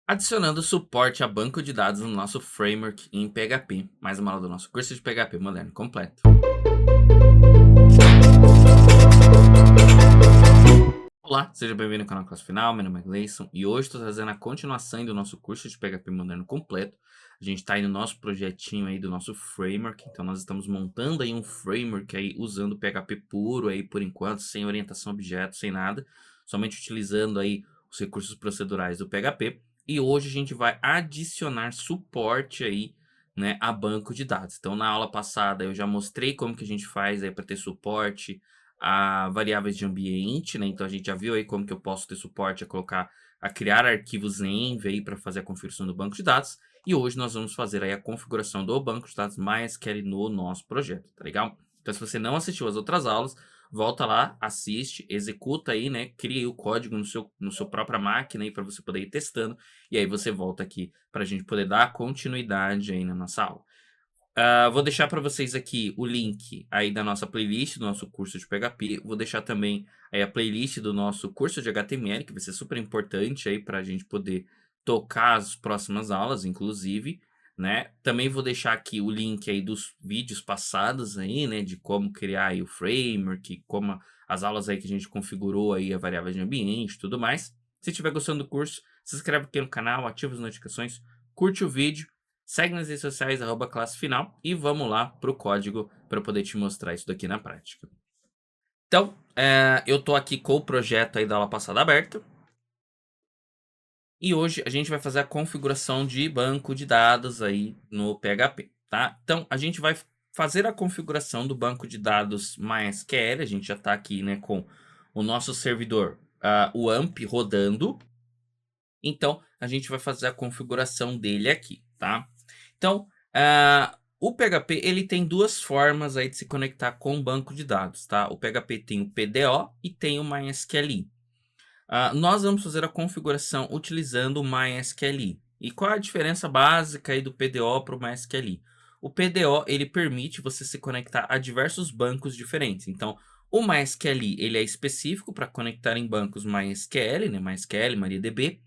Adicionando suporte a banco de dados no nosso framework em PHP, mais uma aula do nosso curso de PHP moderno completo. Olá, seja bem-vindo ao canal Classe Final, meu nome é Gleison e hoje estou trazendo a continuação do nosso curso de PHP moderno completo. A gente está aí no nosso projetinho aí do nosso framework, então nós estamos montando aí um framework aí usando PHP puro aí por enquanto, sem orientação a objetos, sem nada, somente utilizando aí os recursos procedurais do PHP. E hoje a gente vai adicionar suporte aí, né, a banco de dados. Então na aula passada eu já mostrei como que a gente faz aí para ter suporte a variáveis de ambiente, né? Então a gente já viu aí como que eu posso ter suporte a criar arquivos em Env aí para fazer a configuração do banco de dados. E hoje nós vamos fazer aí a configuração do banco de dados MySQL no nosso projeto, tá legal? Então se você não assistiu as outras aulas, volta lá, assiste, executa aí, né? Cria o código no seu própria máquina aí para você poder ir testando. E aí você volta aqui para a gente poder dar continuidade aí na nossa aula. Vou deixar para vocês aqui o link aí da nossa playlist do nosso curso de PHP. Vou deixar também aí a playlist do nosso curso de HTML, que vai ser super importante aí para a gente poder tocar as próximas aulas, inclusive, né? Também vou deixar aqui o link aí dos vídeos passados aí, né? De como criar aí o framework, como as aulas aí que a gente configurou aí a variável de ambiente e tudo mais. Se estiver gostando do curso, se inscreve aqui no canal, ativa as notificações, curte o vídeo. Segue nas redes sociais, @classe final, e vamos lá pro código para eu poder te mostrar isso daqui na prática. Então, eu tô aqui com o projeto aí da aula passada aberto. E hoje a gente vai fazer a configuração de banco de dados aí no PHP, tá? Então, a gente vai fazer a configuração do banco de dados MySQL. A gente já está aqui, né, com o nosso servidor, o AMP rodando. Então, a gente vai fazer a configuração dele aqui, tá? Então, o PHP ele tem duas formas aí de se conectar com o banco de dados, tá? O PHP tem o PDO e tem o MySQL. Nós vamos fazer a configuração utilizando o MySQL. E qual a diferença básica aí do PDO para o MySQL? O PDO ele permite você se conectar a diversos bancos diferentes. Então, o MySQL ele é específico para conectar em bancos MySQL, né? MySQL, MariaDB.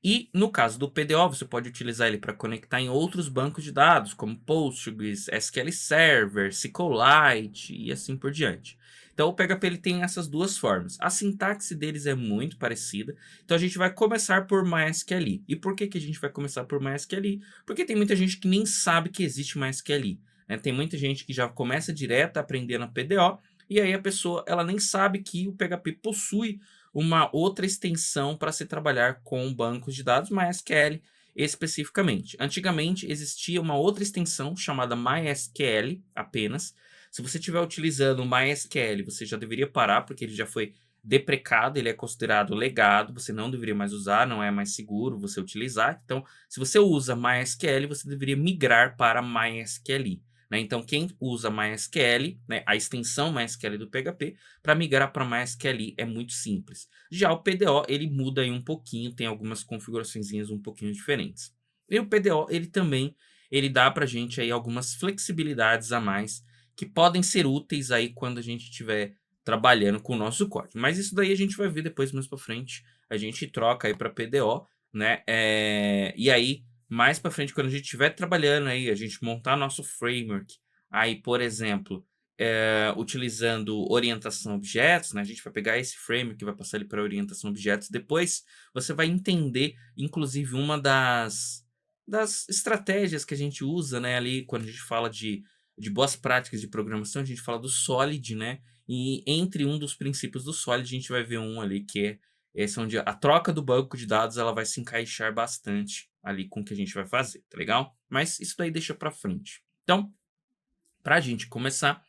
E no caso do PDO, você pode utilizar ele para conectar em outros bancos de dados, como Postgres, SQL Server, SQLite e assim por diante. Então o PHP ele tem essas duas formas. A sintaxe deles é muito parecida. Então a gente vai começar por MySQL. E por que a gente vai começar por MySQL? Porque tem muita gente que nem sabe que existe MySQL, né? Tem muita gente que já começa direto aprendendo PDO e aí a pessoa ela nem sabe que o PHP possui uma outra extensão para se trabalhar com bancos de dados MySQL especificamente. Antigamente existia uma outra extensão chamada MySQL apenas. Se você estiver utilizando o MySQL, você já deveria parar, porque ele já foi deprecado, ele é considerado legado, você não deveria mais usar, não é mais seguro você utilizar. Então, se você usa MySQL, você deveria migrar para MySQL. Né? Então, quem usa MySQL, né, a extensão MySQL do PHP, para migrar para MySQL é muito simples. Já o PDO, ele muda aí um pouquinho, tem algumas configurações um pouquinho diferentes. E o PDO, ele também ele dá para a gente aí algumas flexibilidades a mais que podem ser úteis aí quando a gente estiver trabalhando com o nosso código. Mas isso daí a gente vai ver depois mais para frente. A gente troca aí para PDO, né? E aí, mais para frente, quando a gente estiver trabalhando aí, a gente montar nosso framework, aí, por exemplo, utilizando orientação a objetos, né? A gente vai pegar esse framework e vai passar ele para orientação a objetos. Depois você vai entender, inclusive, uma das estratégias que a gente usa, né? Ali, quando a gente fala de boas práticas de programação, a gente fala do Solid, né? E entre um dos princípios do Solid, a gente vai ver um ali que é esse onde a troca do banco de dados ela vai se encaixar bastante ali com o que a gente vai fazer, tá legal? Mas isso daí deixa para frente. Então, para a gente começar,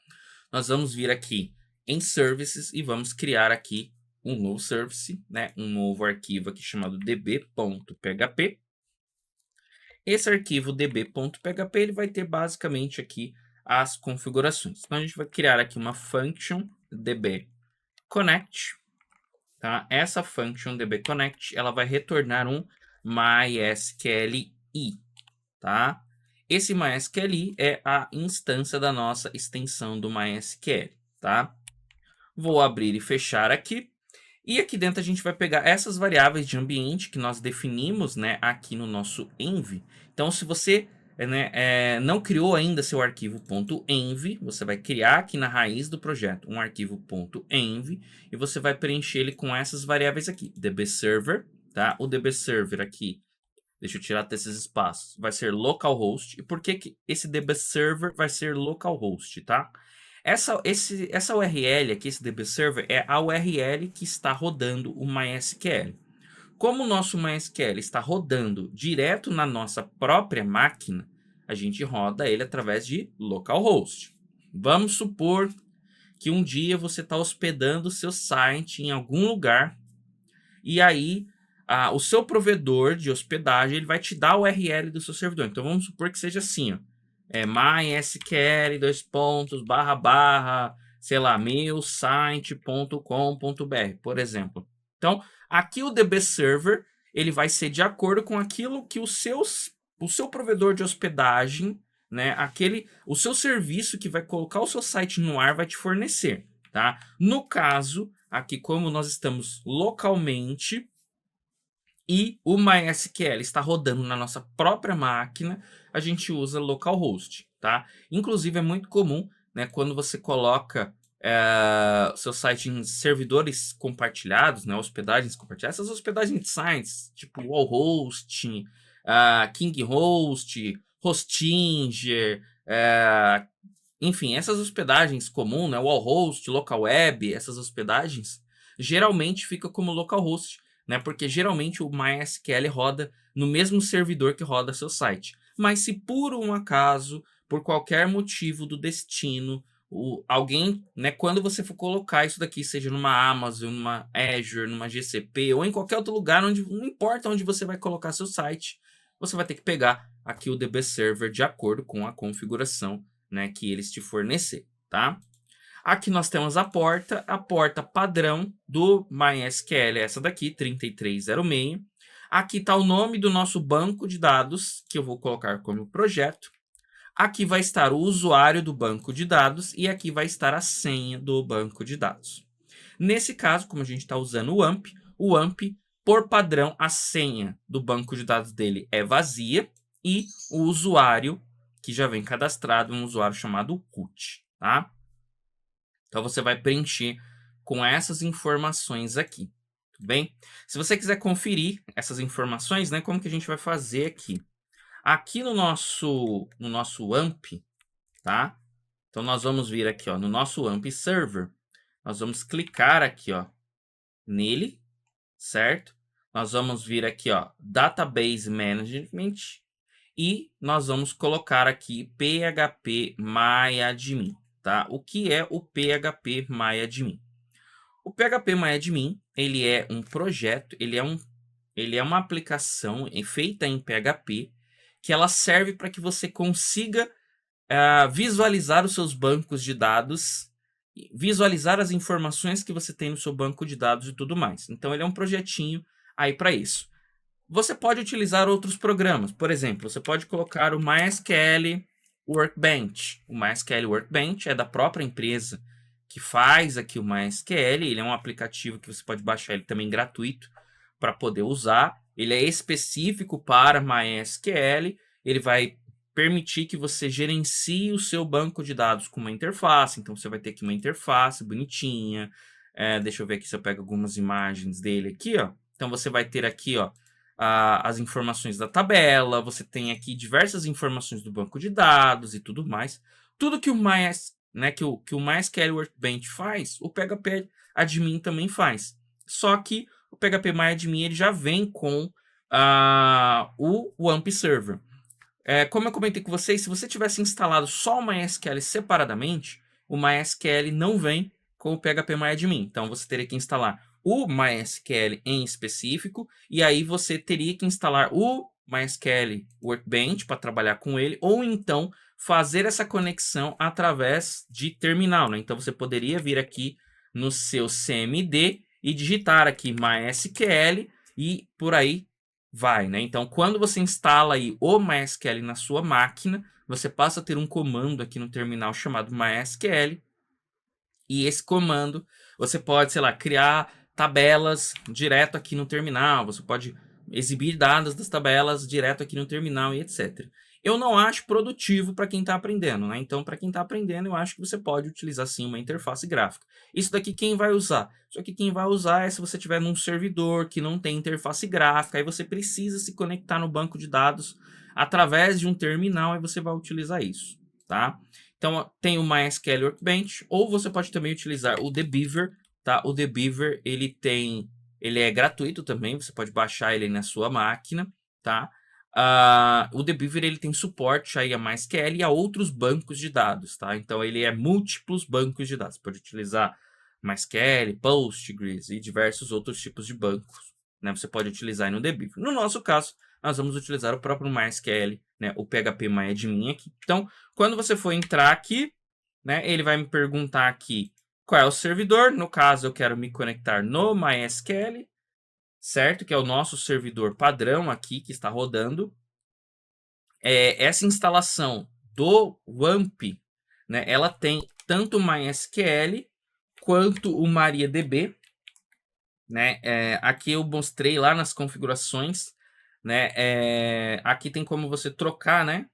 nós vamos vir aqui em Services e vamos criar aqui um novo service, né? Um novo arquivo aqui chamado db.php. Esse arquivo db.php ele vai ter basicamente aqui as configurações. Então a gente vai criar aqui uma function db_connect, tá? Essa function db_connect ela vai retornar um MySQLi, tá? Esse MySQLi é a instância da nossa extensão do MySQL, tá? Vou abrir e fechar aqui. E aqui dentro a gente vai pegar essas variáveis de ambiente que nós definimos, né, aqui no nosso env. Então, se você não criou ainda seu arquivo .env, você vai criar aqui na raiz do projeto um arquivo .env e você vai preencher ele com essas variáveis aqui, dbserver, tá? O dbserver aqui, deixa eu tirar até esses espaços, vai ser localhost. E por que esse dbserver vai ser localhost, tá? Essa URL aqui, esse dbserver, é a URL que está rodando o MySQL. Como o nosso MySQL está rodando direto na nossa própria máquina, a gente roda ele através de localhost. Vamos supor que um dia você está hospedando o seu site em algum lugar e aí o seu provedor de hospedagem ele vai te dar a URL do seu servidor. Então vamos supor que seja assim, ó, mysql sei lá, meusite.com.br, por exemplo. Então, aqui o dbserver ele vai ser de acordo com aquilo que o seu provedor de hospedagem, né, o seu serviço que vai colocar o seu site no ar vai te fornecer, tá? No caso, aqui como nós estamos localmente e o MySQL está rodando na nossa própria máquina, a gente usa localhost, tá? Inclusive é muito comum, né, quando você coloca seu site em servidores compartilhados, né, hospedagens compartilhadas, essas hospedagens de sites, tipo Wallhost, KingHost, Hostinger, enfim, essas hospedagens comuns, né, Wallhost, LocalWeb, essas hospedagens, geralmente fica como localhost, né, porque geralmente o MySQL roda no mesmo servidor que roda seu site. Mas se por um acaso, por qualquer motivo do destino, alguém, né, quando você for colocar isso daqui, seja numa Amazon, numa Azure, numa GCP ou em qualquer outro lugar, não importa onde você vai colocar seu site, você vai ter que pegar aqui o dbserver de acordo com a configuração, né, que eles te fornecer, tá? Aqui nós temos a porta padrão do MySQL, essa daqui, 3306. Aqui está o nome do nosso banco de dados, que eu vou colocar como projeto. Aqui vai estar o usuário do banco de dados e aqui vai estar a senha do banco de dados. Nesse caso, como a gente está usando o AMP, por padrão, a senha do banco de dados dele é vazia e o usuário que já vem cadastrado é um usuário chamado root, tá? Então, você vai preencher com essas informações aqui, tudo bem? Se você quiser conferir essas informações, né, como que a gente vai fazer aqui? Aqui no nosso AMP, tá? Então, nós vamos vir aqui, ó, no nosso AMP Server, nós vamos clicar aqui, ó, nele, certo? Nós vamos vir aqui, ó, Database Management e nós vamos colocar aqui phpMyAdmin. Tá? O que é o phpMyAdmin? O phpMyAdmin, ele é um projeto, ele é uma aplicação feita em PHP que ela serve para que você consiga visualizar os seus bancos de dados, visualizar as informações que você tem no seu banco de dados e tudo mais. Então, ele é um projetinho aí para isso. Você pode utilizar outros programas. Por exemplo, você pode colocar o MySQL Workbench. O MySQL Workbench é da própria empresa que faz aqui o MySQL. Ele é um aplicativo que você pode baixar ele também gratuito para poder usar. Ele é específico para MySQL. Ele vai permitir que você gerencie o seu banco de dados com uma interface. Então, você vai ter aqui uma interface bonitinha. Deixa eu ver aqui se eu pego algumas imagens dele aqui, ó. Então, você vai ter aqui, ó, as informações da tabela, você tem aqui diversas informações do banco de dados e tudo mais. Tudo que o MySQL Workbench faz, o phpAdmin também faz. Só que o phpMyAdmin ele já vem com o AMP Server. Como eu comentei com vocês, se você tivesse instalado só o MySQL separadamente, o MySQL não vem com o phpMyAdmin. Então, você teria que instalar o MySQL em específico, e aí você teria que instalar o MySQL Workbench para trabalhar com ele, ou então fazer essa conexão através de terminal, né? Então você poderia vir aqui no seu CMD e digitar aqui MySQL e por aí vai, né? Então quando você instala aí o MySQL na sua máquina, você passa a ter um comando aqui no terminal chamado MySQL, e esse comando você pode, sei lá, criar tabelas direto aqui no terminal, você pode exibir dados das tabelas direto aqui no terminal e etc. Eu não acho produtivo para quem está aprendendo, né? Então, para quem está aprendendo, eu acho que você pode utilizar sim uma interface gráfica. Isso daqui quem vai usar? Isso aqui quem vai usar é se você tiver num servidor que não tem interface gráfica, aí você precisa se conectar no banco de dados através de um terminal, e você vai utilizar isso, tá? Então, tem o MySQL Workbench, ou você pode também utilizar o TheBeaver, tá? O TheBeaver, ele é gratuito também, você pode baixar ele na sua máquina, tá? O TheBeaver, ele tem suporte aí a MySQL e a outros bancos de dados, tá? Então, ele é múltiplos bancos de dados. Você pode utilizar MySQL, Postgres e diversos outros tipos de bancos, né? Você pode utilizar aí no TheBeaver. No nosso caso, nós vamos utilizar o próprio MySQL, né? O PHP-MyAdmin aqui. Então, quando você for entrar aqui, né? Ele vai me perguntar aqui qual é o servidor. No caso, eu quero me conectar no MySQL, certo? Que é o nosso servidor padrão aqui que está rodando. Essa instalação do WAMP, né? Ela tem tanto o MySQL quanto o MariaDB, né? Aqui eu mostrei lá nas configurações, né? Aqui tem como você trocar, né?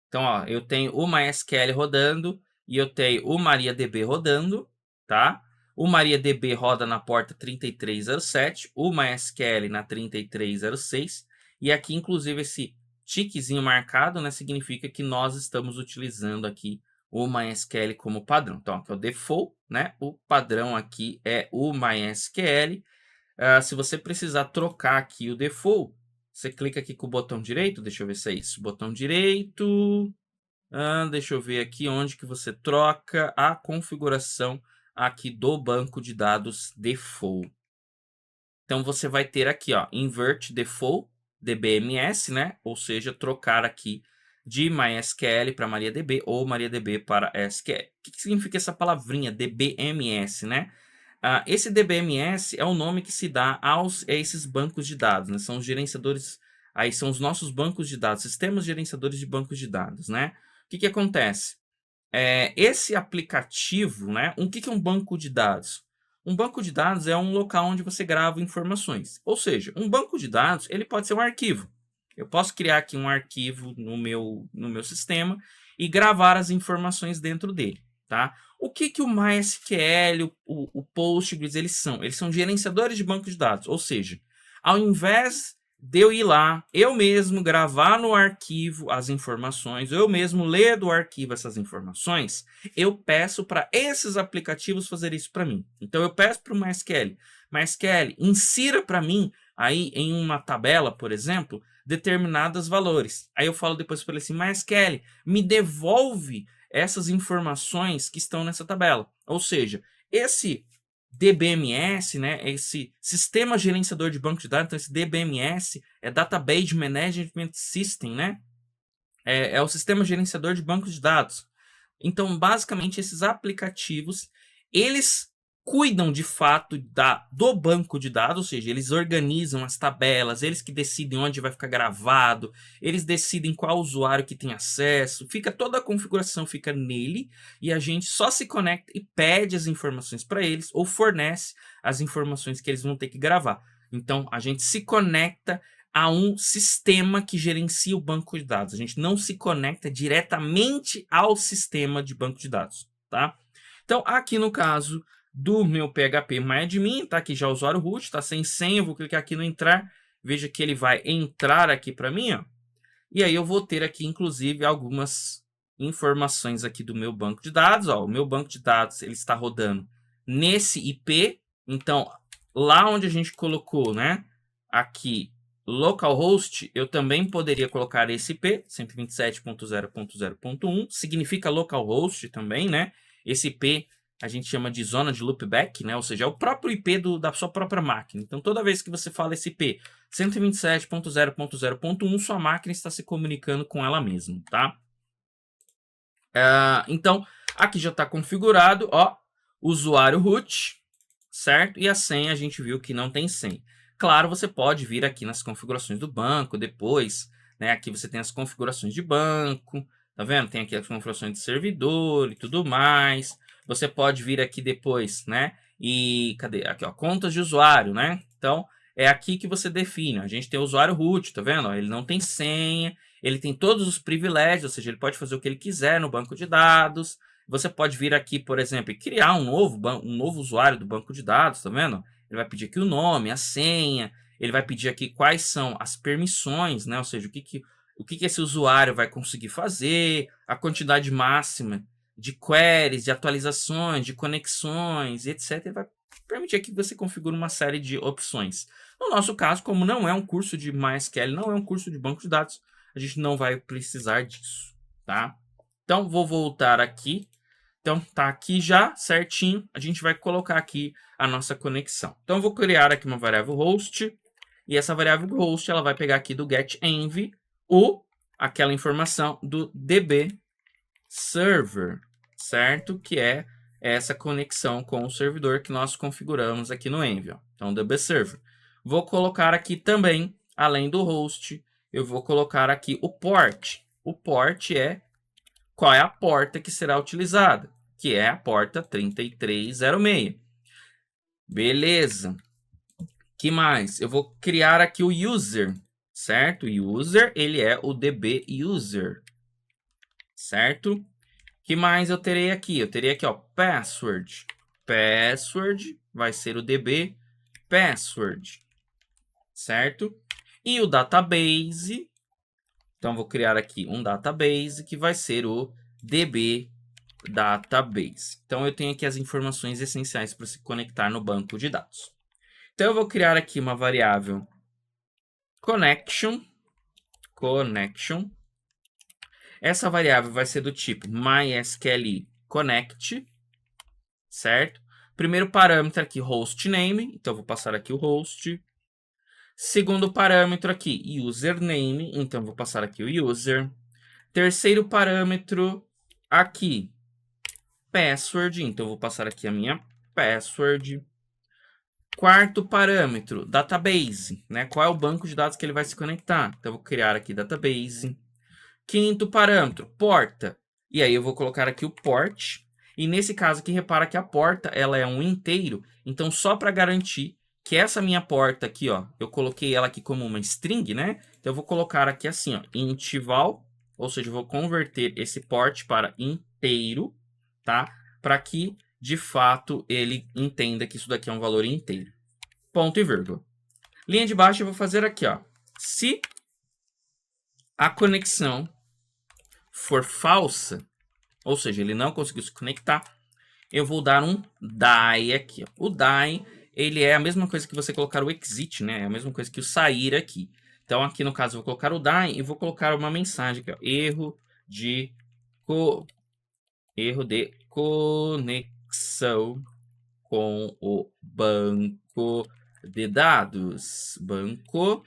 Então, ó, eu tenho o MySQL rodando e eu tenho o MariaDB rodando, tá? O MariaDB roda na porta 3307, o MySQL na 3306, e aqui, inclusive, esse tiquezinho marcado, né, significa que nós estamos utilizando aqui o MySQL como padrão. Então, aqui é o default, né? O padrão aqui é o MySQL. Se você precisar trocar aqui o default, você clica aqui com o botão direito, deixa eu ver se é isso, botão direito, deixa eu ver aqui onde que você troca a configuração aqui do banco de dados default. Então, você vai ter aqui, ó, invert default, DBMS, né? Ou seja, trocar aqui de MySQL para MariaDB ou MariaDB para SQL. O que significa essa palavrinha DBMS, né? Esse DBMS é o nome que se dá a esses bancos de dados, né? São os gerenciadores, aí são os nossos bancos de dados, sistemas gerenciadores de bancos de dados, né? O que acontece? Esse aplicativo, né? O que é um banco de dados? Um banco de dados é um local onde você grava informações. Ou seja, um banco de dados ele pode ser um arquivo. Eu posso criar aqui um arquivo no meu sistema e gravar as informações dentro dele, tá? O que o MySQL, o Postgres, eles são? Eles são gerenciadores de banco de dados. Ou seja, ao invés de eu ir lá, eu mesmo gravar no arquivo as informações, eu mesmo ler do arquivo essas informações, eu peço para esses aplicativos fazer isso para mim. Então eu peço para o MySQL, insira para mim aí em uma tabela, por exemplo, determinados valores. Aí eu falo depois para ele assim, MySQL, me devolve essas informações que estão nessa tabela. Ou seja, esse DBMS, né, esse sistema gerenciador de banco de dados, então esse DBMS é Database Management System, né? É o sistema gerenciador de bancos de dados. Então, basicamente, esses aplicativos, eles cuidam de fato do banco de dados, ou seja, eles organizam as tabelas, eles que decidem onde vai ficar gravado, eles decidem qual usuário que tem acesso, toda a configuração fica nele, e a gente só se conecta e pede as informações para eles, ou fornece as informações que eles vão ter que gravar. Então, a gente se conecta a um sistema que gerencia o banco de dados. A gente não se conecta diretamente ao sistema de banco de dados, tá? Então, aqui no caso do meu PHP-MyAdmin, tá aqui já o usuário root, tá sem senha, eu vou clicar aqui no entrar, veja que ele vai entrar aqui para mim, ó, e aí eu vou ter aqui, inclusive, algumas informações aqui do meu banco de dados, ó, o meu banco de dados, ele está rodando nesse IP, então, lá onde a gente colocou, né, aqui, localhost, eu também poderia colocar esse IP, 127.0.0.1, significa localhost também, né? Esse IP a gente chama de zona de loopback, né? Ou seja, é o próprio IP da sua própria máquina. Então, toda vez que você fala esse IP 127.0.0.1, sua máquina está se comunicando com ela mesma, tá? Então, aqui já está configurado, ó, usuário root, certo? E a senha a gente viu que não tem senha. Claro, você pode vir aqui nas configurações do banco depois, né? Aqui você tem as configurações de banco, tá vendo? Tem aqui as configurações de servidor e tudo mais. Você pode vir aqui depois, né? E cadê? Aqui, ó, contas de usuário, né? Então, é aqui que você define. A gente tem o usuário root, tá vendo? Ele não tem senha, ele tem todos os privilégios, ou seja, ele pode fazer o que ele quiser no banco de dados. Você pode vir aqui, por exemplo, e criar um novo usuário do banco de dados, tá vendo? Ele vai pedir aqui o nome, a senha, ele vai pedir aqui quais são as permissões, né? Ou seja, o que esse usuário vai conseguir fazer, a quantidade máxima de queries, de atualizações, de conexões, etc. Ele vai permitir aqui que você configure uma série de opções. No nosso caso, como não é um curso de MySQL, não é um curso de banco de dados, a gente não vai precisar disso, tá? Então, vou voltar aqui. Então, tá aqui já certinho. A gente vai colocar aqui a nossa conexão. Então, eu vou criar aqui uma variável host. E essa variável host, ela vai pegar aqui do getEnv aquela informação do DB server, certo? Que é essa conexão com o servidor que nós configuramos aqui no Env. Ó. Então, DB server. Vou colocar aqui também, além do host, eu vou colocar aqui o port. O port é qual é a porta que será utilizada, que é a porta 3306. Beleza. Que mais? Eu vou criar aqui o user, certo? O user, ele é o DB user, certo? Que mais eu terei aqui? Eu terei aqui, ó, password. Password vai ser o DB password, certo? E o database, então vou criar aqui um database que vai ser o DB database. Então eu tenho aqui as informações essenciais para se conectar no banco de dados. Então eu vou criar aqui uma variável connection. Essa variável vai ser do tipo MySQL connect, certo? Primeiro parâmetro aqui, hostname, então eu vou passar aqui o host. Segundo parâmetro aqui, username, então eu vou passar aqui o user. Terceiro parâmetro aqui, password, então eu vou passar aqui a minha password. Quarto parâmetro, database, né? Qual é o banco de dados que ele vai se conectar? Então eu vou criar aqui database. Quinto parâmetro, porta. E aí eu vou colocar aqui o port. E nesse caso aqui, repara que a porta ela é um inteiro. Então, só para garantir que essa minha porta aqui, ó, eu coloquei ela aqui como uma string, né? Então, eu vou colocar aqui assim, ó, intval, ou seja, eu vou converter esse port para inteiro, tá? Para que, de fato, ele entenda que isso daqui é um valor inteiro. Ponto e vírgula. Linha de baixo eu vou fazer aqui, ó. Se a conexão for falsa, ou seja, ele não conseguiu se conectar, eu vou dar um die aqui. Ó. O die, ele é a mesma coisa que você colocar o exit, né? É a mesma coisa que o sair aqui. Então, aqui no caso, eu vou colocar o die e vou colocar uma mensagem aqui, ó. Erro de conexão com o banco de dados. Banco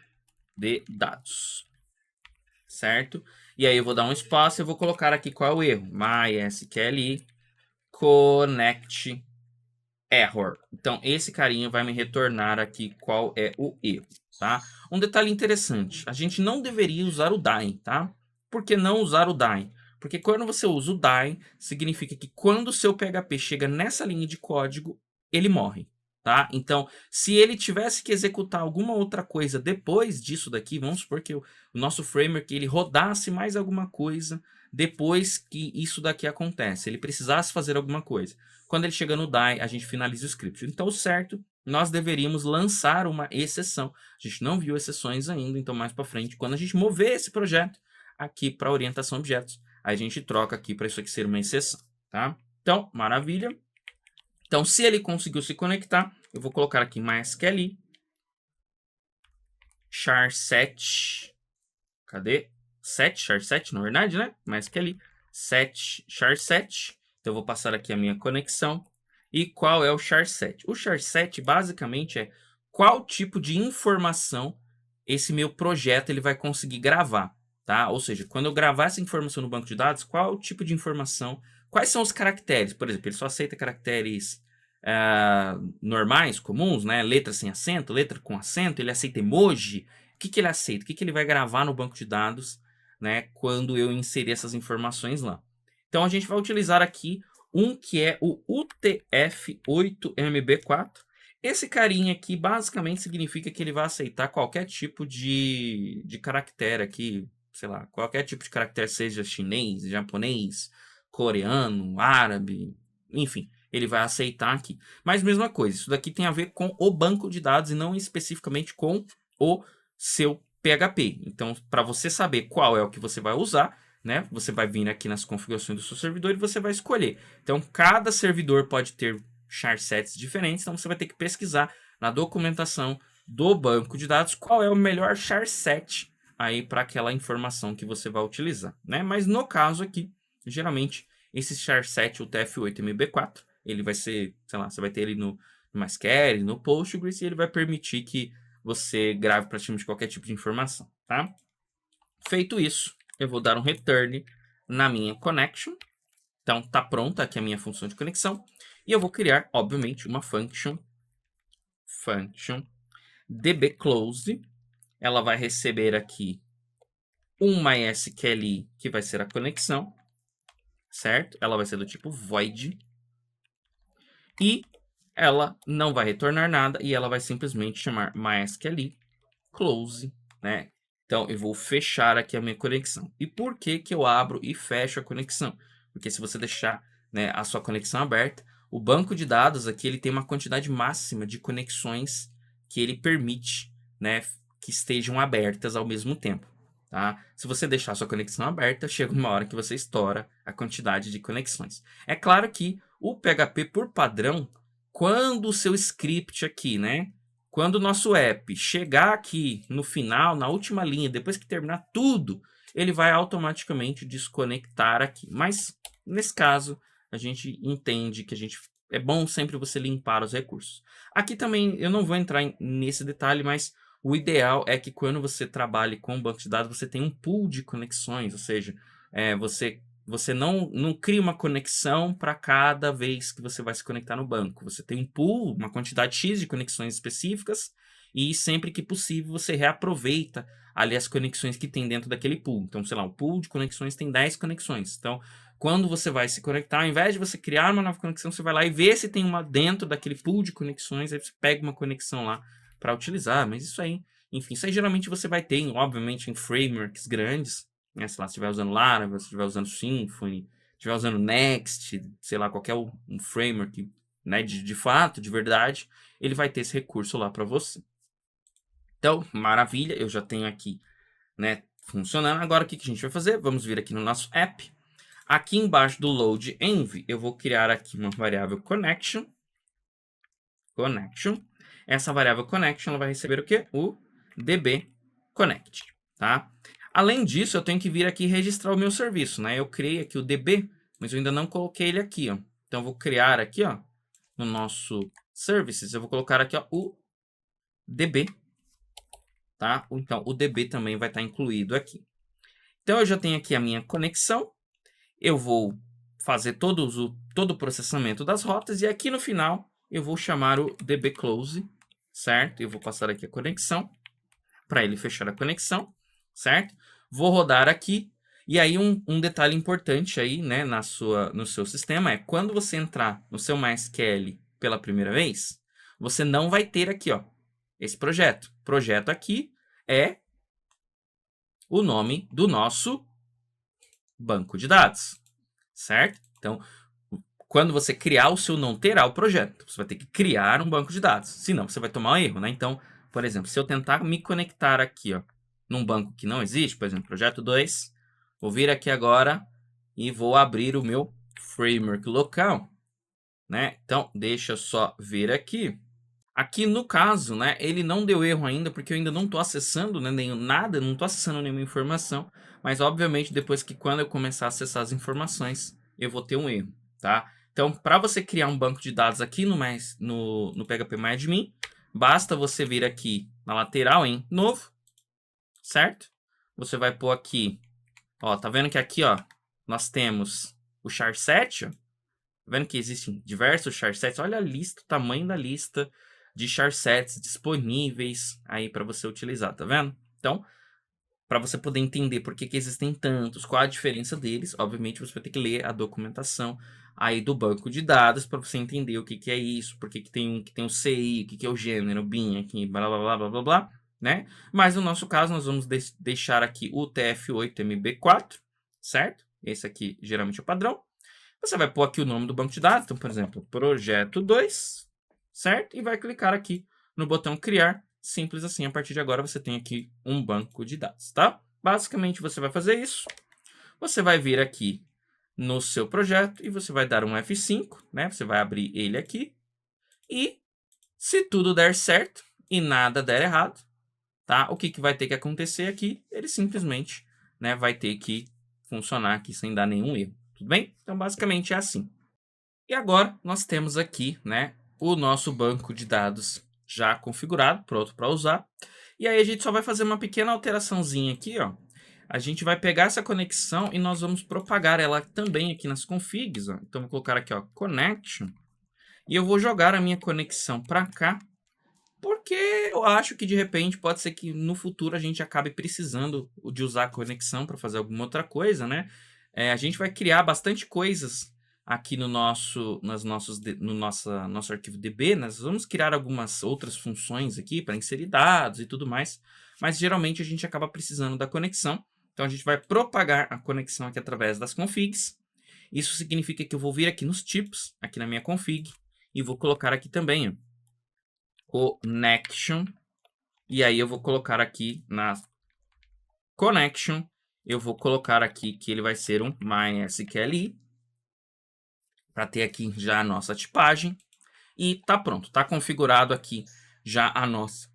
de dados. Certo? E aí eu vou dar um espaço e eu vou colocar aqui qual é o erro. MySQL connect error. Então, esse carinha vai me retornar aqui qual é o erro, tá? Um detalhe interessante, a gente não deveria usar o die, tá? Por que não usar o die? Porque quando você usa o die, significa que quando o seu PHP chega nessa linha de código, ele morre. Tá? Então, se ele tivesse que executar alguma outra coisa depois disso daqui, vamos supor que o nosso framework ele rodasse mais alguma coisa depois que isso daqui acontece, ele precisasse fazer alguma coisa. Quando ele chega no die, a gente finaliza o script. Então, o certo, nós deveríamos lançar uma exceção. A gente não viu exceções ainda, então mais para frente, quando a gente mover esse projeto aqui para orientação a objetos, a gente troca aqui para isso aqui ser uma exceção, tá? Então, maravilha. Então, se ele conseguiu se conectar, eu vou colocar aqui MySQL char7. Cadê? char7, na verdade, né? MySQL char7. Então, eu vou passar aqui a minha conexão. E qual é o char7? O char7, basicamente, é qual tipo de informação esse meu projeto ele vai conseguir gravar, tá? Ou seja, quando eu gravar essa informação no banco de dados, qual tipo de informação, quais são os caracteres? Por exemplo, ele só aceita caracteres normais, comuns, né? Letra sem acento, letra com acento, ele aceita emoji. O que ele aceita? O que ele vai gravar no banco de dados, né? Quando eu inserir essas informações lá. Então, a gente vai utilizar aqui um que é o UTF-8MB4. Esse carinha aqui basicamente significa que ele vai aceitar qualquer tipo de caractere aqui, sei lá, qualquer tipo de caractere, seja chinês, japonês, coreano, árabe, enfim, ele vai aceitar aqui. Mas mesma coisa, isso daqui tem a ver com o banco de dados e não especificamente com o seu PHP. Então, para você saber qual é o que você vai usar, né, você vai vir aqui nas configurações do seu servidor e você vai escolher. Então, cada servidor pode ter charsets diferentes, então você vai ter que pesquisar na documentação do banco de dados qual é o melhor charset aí para aquela informação que você vai utilizar, né? Mas no caso aqui, geralmente esse charset, o TF8MB4, ele vai ser, sei lá, você vai ter ele no MySQL, no Postgres, e ele vai permitir que você grave praticamente qualquer tipo de informação, tá? Feito isso, eu vou dar um return na minha connection. Então, tá pronta aqui a minha função de conexão. E eu vou criar, obviamente, uma function dbclose. Ela vai receber aqui um MySQL, que vai ser a conexão, certo? Ela vai ser do tipo void. E ela não vai retornar nada e ela vai simplesmente chamar MySQL close, né? Então, eu vou fechar aqui a minha conexão. E por que que eu abro e fecho a conexão? Porque se você deixar, né, a sua conexão aberta, o banco de dados aqui ele tem uma quantidade máxima de conexões que ele permite, né, que estejam abertas ao mesmo tempo. Tá? Se você deixar a sua conexão aberta, chega uma hora que você estoura a quantidade de conexões. É claro que o PHP, por padrão, quando o seu script aqui, né, quando o nosso app chegar aqui no final, na última linha, depois que terminar tudo, ele vai automaticamente desconectar aqui. Mas, nesse caso, a gente entende que é bom sempre você limpar os recursos. Aqui também, eu não vou entrar nesse detalhe, mas o ideal é que quando você trabalhe com um banco de dados, você tenha um pool de conexões, ou seja, você não cria uma conexão para cada vez que você vai se conectar no banco. Você tem um pool, uma quantidade X de conexões específicas, e sempre que possível você reaproveita ali as conexões que tem dentro daquele pool. Então, sei lá, o pool de conexões tem 10 conexões. Então, quando você vai se conectar, ao invés de você criar uma nova conexão, você vai lá e vê se tem uma dentro daquele pool de conexões, aí você pega uma conexão lá para utilizar. Mas isso aí, enfim, isso aí geralmente você vai ter, obviamente, em frameworks grandes, né? Sei lá, se estiver usando Laravel, se estiver usando Symfony, se estiver usando Next, sei lá, qualquer um framework, né, de fato, de verdade, ele vai ter esse recurso lá para você. Então, maravilha, eu já tenho aqui, né, funcionando. Agora, o que a gente vai fazer? Vamos vir aqui no nosso app. Aqui embaixo do load env, eu vou criar aqui uma variável connection. Essa variável connection ela vai receber o quê? O dbConnect, tá? Além disso, eu tenho que vir aqui registrar o meu serviço, né? Eu criei aqui o db, mas eu ainda não coloquei ele aqui, ó. Então, eu vou criar aqui, ó, no nosso services, eu vou colocar aqui, ó, o db, tá? Então, o db também vai estar incluído aqui. Então, eu já tenho aqui a minha conexão. Eu vou fazer todo o processamento das rotas e aqui no final eu vou chamar o dbclose, certo? Eu vou passar aqui a conexão para ele fechar a conexão, certo? Vou rodar aqui e aí um detalhe importante aí, né, no seu sistema é quando você entrar no seu MySQL pela primeira vez, você não vai ter aqui, ó, esse projeto. O projeto aqui é o nome do nosso banco de dados, certo? Então, quando você criar o seu, não terá o projeto. Você vai ter que criar um banco de dados, senão você vai tomar um erro, né? Então, por exemplo, se eu tentar me conectar aqui, ó, num banco que não existe, por exemplo, projeto 2, vou vir aqui agora e vou abrir o meu framework local, né? Então, deixa eu só ver aqui. Aqui no caso, né, ele não deu erro ainda, porque eu ainda não estou acessando, né, nada, não estou acessando nenhuma informação, mas obviamente depois que quando eu começar a acessar as informações, eu vou ter um erro, tá? Então, para você criar um banco de dados aqui no PHPMyAdmin, basta você vir aqui na lateral em novo, certo? Você vai pôr aqui, ó, tá vendo que aqui, ó, nós temos o charset, ó, tá vendo que existem diversos charsets? Olha a lista, o tamanho da lista de charsets disponíveis aí para você utilizar, tá vendo? Então, para você poder entender por que existem tantos, qual a diferença deles. Obviamente, você vai ter que ler a documentação aí do banco de dados para você entender o que é isso, por que tem um que tem o CI, o que é o gênero, o BIM aqui, blá blá blá blá blá blá, né? Mas no nosso caso, nós vamos deixar aqui o TF8MB4, certo? Esse aqui geralmente é o padrão. Você vai pôr aqui o nome do banco de dados, então, por exemplo, projeto 2, certo? E vai clicar aqui no botão criar. Simples assim, a partir de agora você tem aqui um banco de dados, tá? Basicamente você vai fazer isso. Você vai vir aqui no seu projeto e você vai dar um F5, né? Você vai abrir ele aqui. E se tudo der certo e nada der errado, tá? O que vai ter que acontecer aqui? Ele simplesmente, né, vai ter que funcionar aqui sem dar nenhum erro. Tudo bem? Então, basicamente é assim. E agora nós temos aqui, né, o nosso banco de dados já configurado, pronto para usar. E aí a gente só vai fazer uma pequena alteraçãozinha aqui, ó. A gente vai pegar essa conexão e nós vamos propagar ela também aqui nas configs, ó. Então vou colocar aqui, ó, connection. E eu vou jogar a minha conexão para cá, porque eu acho que de repente pode ser que no futuro a gente acabe precisando de usar a conexão para fazer alguma outra coisa, né? A gente vai criar bastante coisas aqui no nosso arquivo DB. Nós vamos criar algumas outras funções aqui para inserir dados e tudo mais, mas geralmente a gente acaba precisando da conexão. Então a gente vai propagar a conexão aqui através das configs. Isso significa que eu vou vir aqui nos tipos, aqui na minha config, e vou colocar aqui também, ó, connection, e aí eu vou colocar aqui na connection, eu vou colocar aqui que ele vai ser um MySQL, para ter aqui já a nossa tipagem, e tá pronto, tá configurado aqui já a nossa.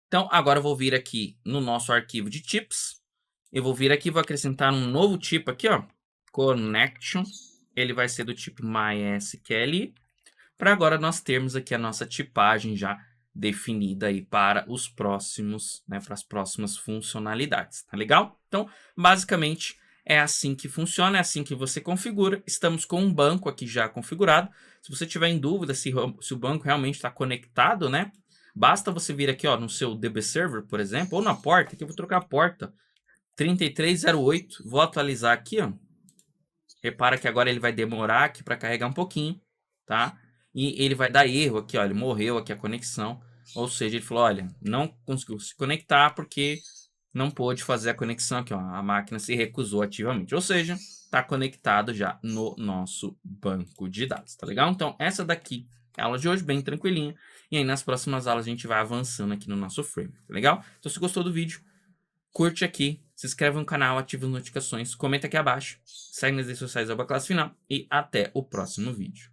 Então, agora eu vou vir aqui no nosso arquivo de tipos, eu vou vir aqui e vou acrescentar um novo tipo aqui, ó, connection, ele vai ser do tipo MySQL, para agora nós termos aqui a nossa tipagem já definida aí para os próximos, né, para as próximas funcionalidades, tá legal? Então, basicamente, é assim que funciona, é assim que você configura. Estamos com um banco aqui já configurado. Se você tiver em dúvida se o banco realmente está conectado, né, basta você vir aqui, ó, no seu DB Server, por exemplo, ou na porta, que eu vou trocar a porta 3308, vou atualizar aqui, ó. Repara que agora ele vai demorar aqui para carregar um pouquinho, tá? E ele vai dar erro aqui, ó, ele morreu aqui a conexão, ou seja, ele falou, olha, não conseguiu se conectar porque não pôde fazer a conexão aqui, ó, a máquina se recusou ativamente, ou seja, está conectado já no nosso banco de dados, tá legal? Então, essa daqui é a aula de hoje, bem tranquilinha, e aí nas próximas aulas a gente vai avançando aqui no nosso frame, tá legal? Então, se gostou do vídeo, curte aqui, se inscreve no canal, ativa as notificações, comenta aqui abaixo, segue nas redes sociais @classe final e até o próximo vídeo.